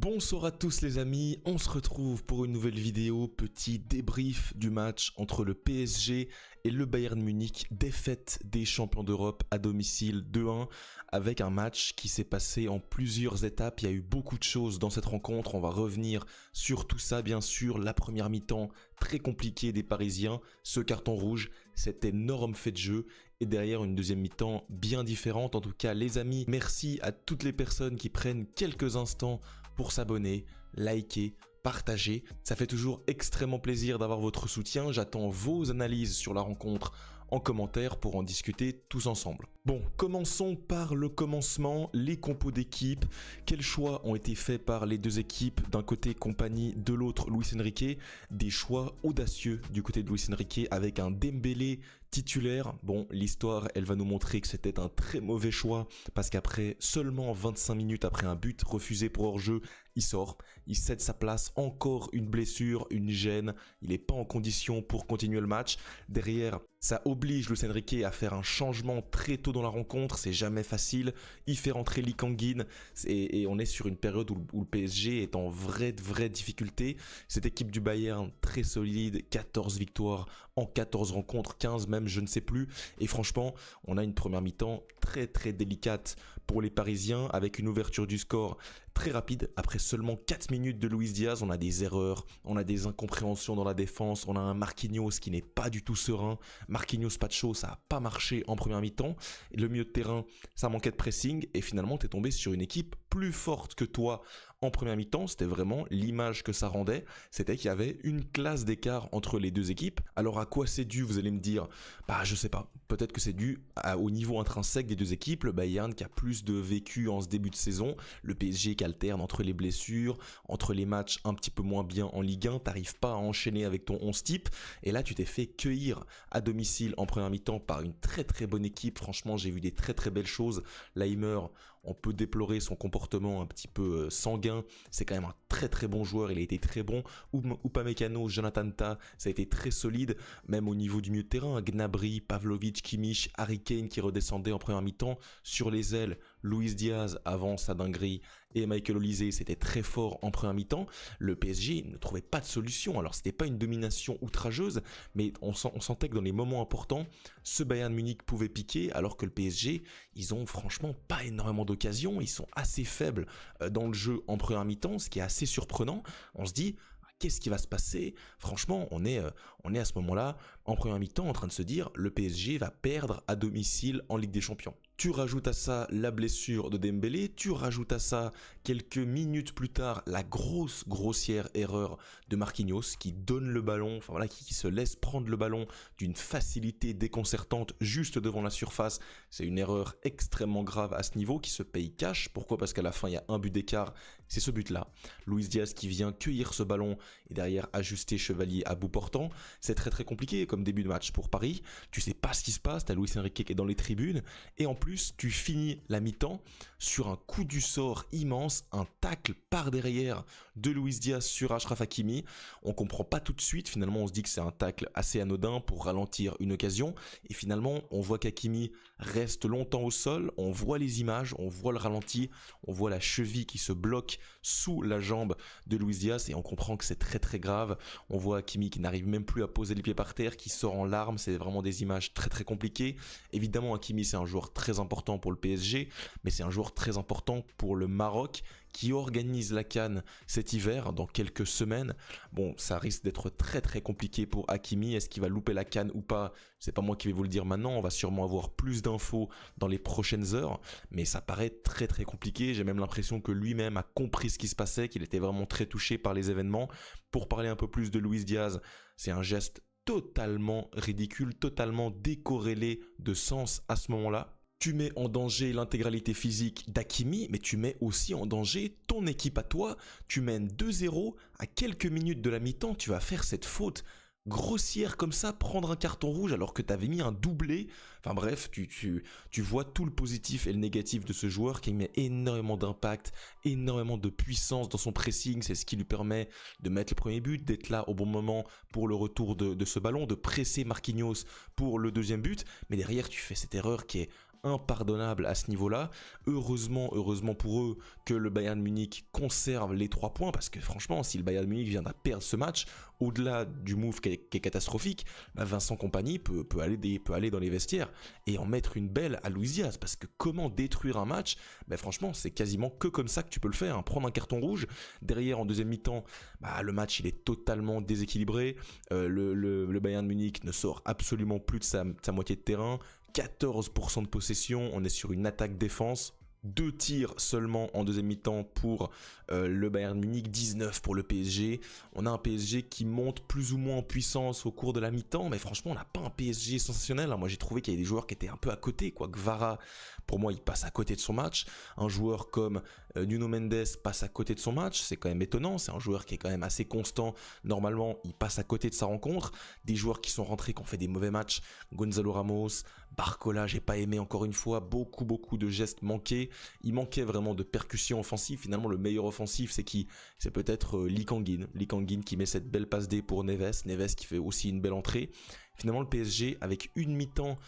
Bonsoir à tous les amis, on se retrouve pour une nouvelle vidéo, petit débrief du match entre le PSG et le Bayern Munich, défaite des champions d'Europe à domicile 2-1, avec un match qui s'est passé en plusieurs étapes. Il y a eu beaucoup de choses dans cette rencontre, on va revenir sur tout ça bien sûr. La première mi-temps très compliquée des Parisiens, ce carton rouge, cet énorme fait de jeu, et derrière une deuxième mi-temps bien différente. En tout cas les amis, merci à toutes les personnes qui prennent quelques instants pour s'abonner, liker, partager. Ça fait toujours extrêmement plaisir d'avoir votre soutien. J'attends vos analyses sur la rencontre en commentaire pour en discuter tous ensemble. Bon, commençons par le commencement, les compos d'équipe. Quels choix ont été faits par les deux équipes? D'un côté Kompany, de l'autre Luis Enrique. Des choix audacieux du côté de Luis Enrique avec un Dembélé titulaire. Bon, l'histoire, elle va nous montrer que c'était un très mauvais choix parce qu'après seulement 25 minutes après un but refusé pour hors-jeu, il sort, il cède sa place, encore une blessure, une gêne, il n'est pas en condition pour continuer le match. Derrière, ça oblige Luis Enrique à faire un changement très tôt dans la rencontre, c'est jamais facile. Il fait rentrer Lee Kang-in et on est sur une période où le PSG est en vraie difficulté. Cette équipe du Bayern, très solide, 14 victoires en 14 rencontres, 15 même, je ne sais plus. Et franchement, on a une première mi-temps très délicate pour les Parisiens avec une ouverture du score très rapide. Après seulement 4 minutes de Luis Diaz, on a des erreurs, on a des incompréhensions dans la défense, on a un Marquinhos qui n'est pas du tout serein. Marquinhos Pacho, ça n'a pas marché en première mi-temps. Et le milieu de terrain, ça manquait de pressing. Et finalement, tu es tombé sur une équipe plus forte que toi en première mi-temps. C'était vraiment l'image que ça rendait. C'était qu'il y avait une classe d'écart entre les deux équipes. Alors à quoi c'est dû, vous allez me dire? Bah je sais pas. Peut-être que c'est dû au niveau intrinsèque des deux équipes. Le Bayern qui a plus de vécu en ce début de saison. Le PSG qui alterne entre les blessures, entre les matchs un petit peu moins bien en Ligue 1. T'arrives pas à enchaîner avec ton 11 type. Et là, tu t'es fait cueillir à domicile en première mi-temps par une très bonne équipe. Franchement, j'ai vu des très belles choses. Leimer, on peut déplorer son comportement un petit peu sanguin. C'est quand même un très bon joueur, il a été très bon. Upamecano, Jonathan Tah, ça a été très solide, même au niveau du milieu de terrain. Gnabry, Pavlovic, Kimmich, Harry Kane qui redescendait en première mi-temps. Sur les ailes, Luis Diaz avant sa dinguerie et Michael Olise, c'était très fort en première mi-temps. Le PSG ne trouvait pas de solution. Alors c'était pas une domination outrageuse, mais on sentait que dans les moments importants, ce Bayern Munich pouvait piquer, alors que le PSG, ils ont franchement pas énormément d'occasions. Ils sont assez faibles dans le jeu en première mi-temps, ce qui est assez surprenant. On se dit, qu'est-ce qui va se passer? Franchement, on est à ce moment-là, en première mi-temps, en train de se dire, le PSG va perdre à domicile en Ligue des Champions. Tu rajoutes à ça la blessure de Dembélé, tu rajoutes à ça quelques minutes plus tard la grossière erreur de Marquinhos qui donne le ballon, enfin voilà, qui se laisse prendre le ballon d'une facilité déconcertante juste devant la surface. C'est une erreur extrêmement grave à ce niveau qui se paye cash. Pourquoi? Parce qu'à la fin il y a un but d'écart, c'est ce but-là. Luis Diaz qui vient cueillir ce ballon et derrière ajuster Chevalier à bout portant. C'est très compliqué comme début de match pour Paris. Tu sais pas ce qui se passe, t'as Luis Enrique qui est dans les tribunes et en plus tu finis la mi-temps sur un coup du sort immense, un tacle par derrière de Luis Diaz sur Achraf Hakimi. On comprend pas tout de suite, finalement on se dit que c'est un tacle assez anodin pour ralentir une occasion et finalement on voit qu'Hakimi reste longtemps au sol, on voit les images, on voit le ralenti, on voit la cheville qui se bloque sous la jambe de Luis Diaz et on comprend que c'est très grave. On voit Hakimi qui n'arrive même plus à poser les pieds par terre, qui sort en larmes. C'est vraiment des images très compliquées. Évidemment Hakimi c'est un joueur très important pour le PSG, mais c'est un joueur très important pour le Maroc qui organise la CAN cet hiver dans quelques semaines. Bon, ça risque d'être très compliqué pour Hakimi. Est-ce qu'il va louper la CAN ou pas? C'est pas moi qui vais vous le dire maintenant, on va sûrement avoir plus d'infos dans les prochaines heures, mais ça paraît très compliqué. J'ai même l'impression que lui-même a compris ce qui se passait, qu'il était vraiment très touché par les événements. Pour parler un peu plus de Luis Diaz, c'est un geste totalement ridicule, totalement décorrélé de sens à ce moment-là. Tu mets en danger l'intégralité physique d'Hakimi, mais tu mets aussi en danger ton équipe à toi. Tu mènes 2-0, à quelques minutes de la mi-temps, tu vas faire cette faute grossière comme ça, prendre un carton rouge alors que tu avais mis un doublé. Enfin bref, tu vois tout le positif et le négatif de ce joueur qui met énormément d'impact, énormément de puissance dans son pressing. C'est ce qui lui permet de mettre le premier but, d'être là au bon moment pour le retour de ce ballon, de presser Marquinhos pour le deuxième but. Mais derrière, tu fais cette erreur qui est impardonnable à ce niveau-là. Heureusement pour eux que le Bayern Munich conserve les 3 points, parce que franchement, si le Bayern Munich vient de perdre ce match, au-delà du move qui est catastrophique, bah Vincent Kompany peut aller dans les vestiaires et en mettre une belle à Luis Diaz, parce que comment détruire un match, bah franchement, c'est quasiment que comme ça que tu peux le faire, hein. Prendre un carton rouge, derrière en deuxième mi-temps, bah, le match il est totalement déséquilibré, le Bayern Munich ne sort absolument plus de sa moitié de terrain, 14% de possession, on est sur une attaque-défense, 2 tirs seulement en deuxième mi-temps pour le Bayern Munich, 19 pour le PSG. On a un PSG qui monte plus ou moins en puissance au cours de la mi-temps, mais franchement on n'a pas un PSG sensationnel, hein. Moi j'ai trouvé qu'il y avait des joueurs qui étaient un peu à côté, quoi. Gvara, pour moi il passe à côté de son match. Un joueur comme Nuno Mendes passe à côté de son match, c'est quand même étonnant, c'est un joueur qui est quand même assez constant, normalement il passe à côté de sa rencontre. Des joueurs qui sont rentrés, qui ont fait des mauvais matchs, Gonzalo Ramos, Barcola, j'ai pas aimé encore une fois, beaucoup de gestes manqués. Il manquait vraiment de percussion offensive. Finalement le meilleur offensif c'est qui? C'est peut-être Lee Kang-in qui met cette belle passe D pour Neves qui fait aussi une belle entrée. Finalement le PSG avec une mi-temps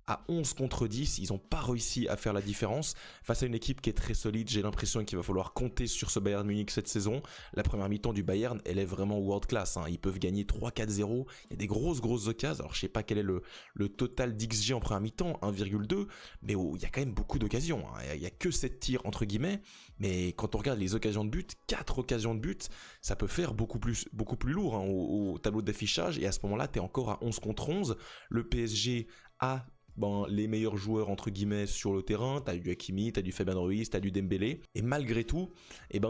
à 11 contre 10, ils n'ont pas réussi à faire la différence face à une équipe qui est très solide. J'ai l'impression qu'il va falloir compter sur ce Bayern Munich cette saison. La première mi-temps du Bayern, elle est vraiment world class, hein. Ils peuvent gagner 3-4-0, il y a des grosses occasions. Alors je sais pas quel est le total d'XG en première mi-temps, 1,2, mais il y a quand même beaucoup d'occasions, hein. Il y a que 7 tirs entre guillemets, mais quand on regarde les occasions de but, 4 occasions de but, ça peut faire beaucoup plus lourd, hein, au tableau d'affichage, et à ce moment-là, tu es encore à 11 contre 11. Le PSG a les meilleurs joueurs entre guillemets sur le terrain, t'as du Hakimi, t'as du Fabian Ruiz, t'as du Dembélé, et malgré tout,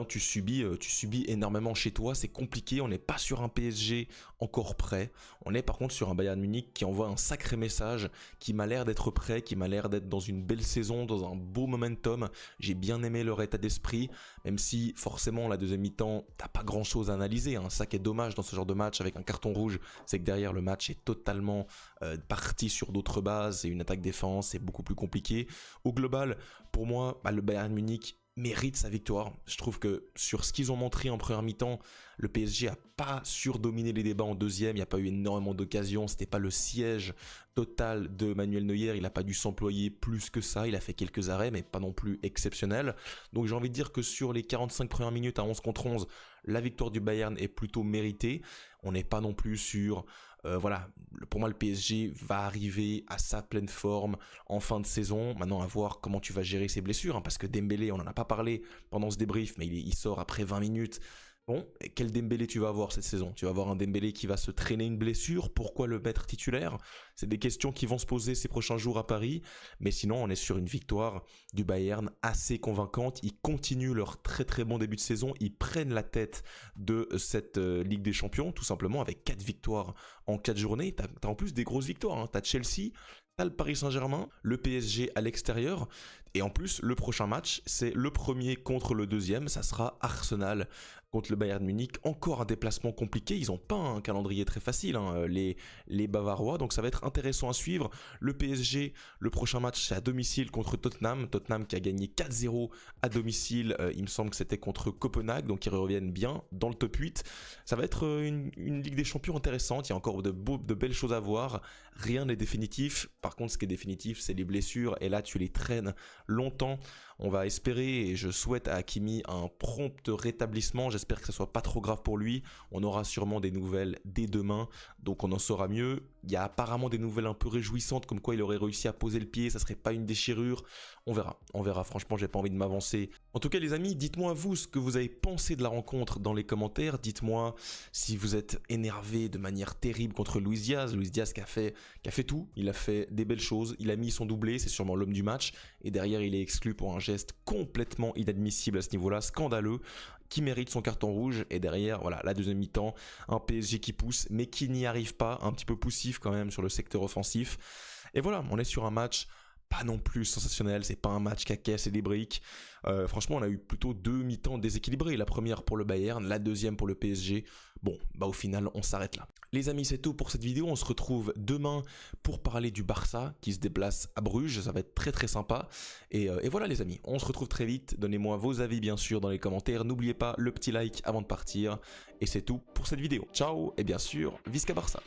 tu subis énormément chez toi, c'est compliqué, on n'est pas sur un PSG encore prêt, on est par contre sur un Bayern Munich qui envoie un sacré message, qui m'a l'air d'être prêt, qui m'a l'air d'être dans une belle saison, dans un beau momentum. J'ai bien aimé leur état d'esprit, même si forcément la deuxième mi-temps, t'as pas grand chose à analyser, hein. Ça qui est dommage dans ce genre de match avec un carton rouge, c'est que derrière le match est totalement parti sur d'autres bases, c'est une attaque-défense, c'est beaucoup plus compliqué. Au global, pour moi, le Bayern Munich mérite sa victoire. Je trouve que sur ce qu'ils ont montré en première mi-temps, le PSG a pas surdominé les débats en deuxième, il n'y a pas eu énormément d'occasions, c'était pas le siège total de Manuel Neuer, il n'a pas dû s'employer plus que ça, il a fait quelques arrêts mais pas non plus exceptionnels. Donc j'ai envie de dire que sur les 45 premières minutes à 11 contre 11, la victoire du Bayern est plutôt méritée. On n'est pas non plus sur... pour moi le PSG va arriver à sa pleine forme en fin de saison. Maintenant à voir comment tu vas gérer ses blessures, hein, parce que Dembélé, on n'en a pas parlé pendant ce débrief, mais il sort après 20 minutes. Bon, quel Dembélé tu vas avoir cette saison? Tu vas avoir un Dembélé qui va se traîner une blessure? Pourquoi le mettre titulaire? C'est des questions qui vont se poser ces prochains jours à Paris, mais sinon on est sur une victoire du Bayern assez convaincante. Ils continuent leur très bon début de saison, ils prennent la tête de cette Ligue des Champions, tout simplement avec 4 victoires en 4 journées. T'as en plus des grosses victoires, hein. T'as Chelsea, t'as le Paris Saint-Germain, le PSG à l'extérieur, et en plus le prochain match c'est le premier contre le deuxième, ça sera Arsenal contre le Bayern Munich. Encore un déplacement compliqué, ils n'ont pas un calendrier très facile, hein, les Bavarois, donc ça va être intéressant à suivre. Le PSG, le prochain match c'est à domicile contre Tottenham qui a gagné 4-0 à domicile, il me semble que c'était contre Copenhague, donc ils reviennent bien dans le top 8. Ça va être une Ligue des Champions intéressante, il y a encore de belles choses à voir, rien n'est définitif. Par contre ce qui est définitif c'est les blessures, et là tu les traînes longtemps. On va espérer, et je souhaite à Hakimi un prompt rétablissement, j'espère que ce soit pas trop grave pour lui. On aura sûrement des nouvelles dès demain, donc on en saura mieux. Il y a apparemment des nouvelles un peu réjouissantes, comme quoi il aurait réussi à poser le pied, ça serait pas une déchirure. On verra, franchement j'ai pas envie de m'avancer. En tout cas les amis, dites-moi vous ce que vous avez pensé de la rencontre dans les commentaires. Dites-moi si vous êtes énervé de manière terrible contre Luis Diaz qui a fait tout, il a fait des belles choses, il a mis son doublé, c'est sûrement l'homme du match, et derrière il est exclu pour un geste complètement inadmissible à ce niveau-là, scandaleux, qui mérite son carton rouge. Et derrière, voilà, la deuxième mi-temps, un PSG qui pousse, mais qui n'y arrive pas, un petit peu poussif quand même sur le secteur offensif. Et voilà, on est sur un match pas non plus sensationnel, c'est pas un match qui a cassé des briques. Franchement, on a eu plutôt 2 mi-temps déséquilibrés. La première pour le Bayern, la deuxième pour le PSG. Bon, au final, on s'arrête là. Les amis, c'est tout pour cette vidéo. On se retrouve demain pour parler du Barça qui se déplace à Bruges. Ça va être très sympa. Et voilà les amis, on se retrouve très vite. Donnez-moi vos avis bien sûr dans les commentaires. N'oubliez pas le petit like avant de partir. Et c'est tout pour cette vidéo. Ciao et bien sûr, Visca Barça.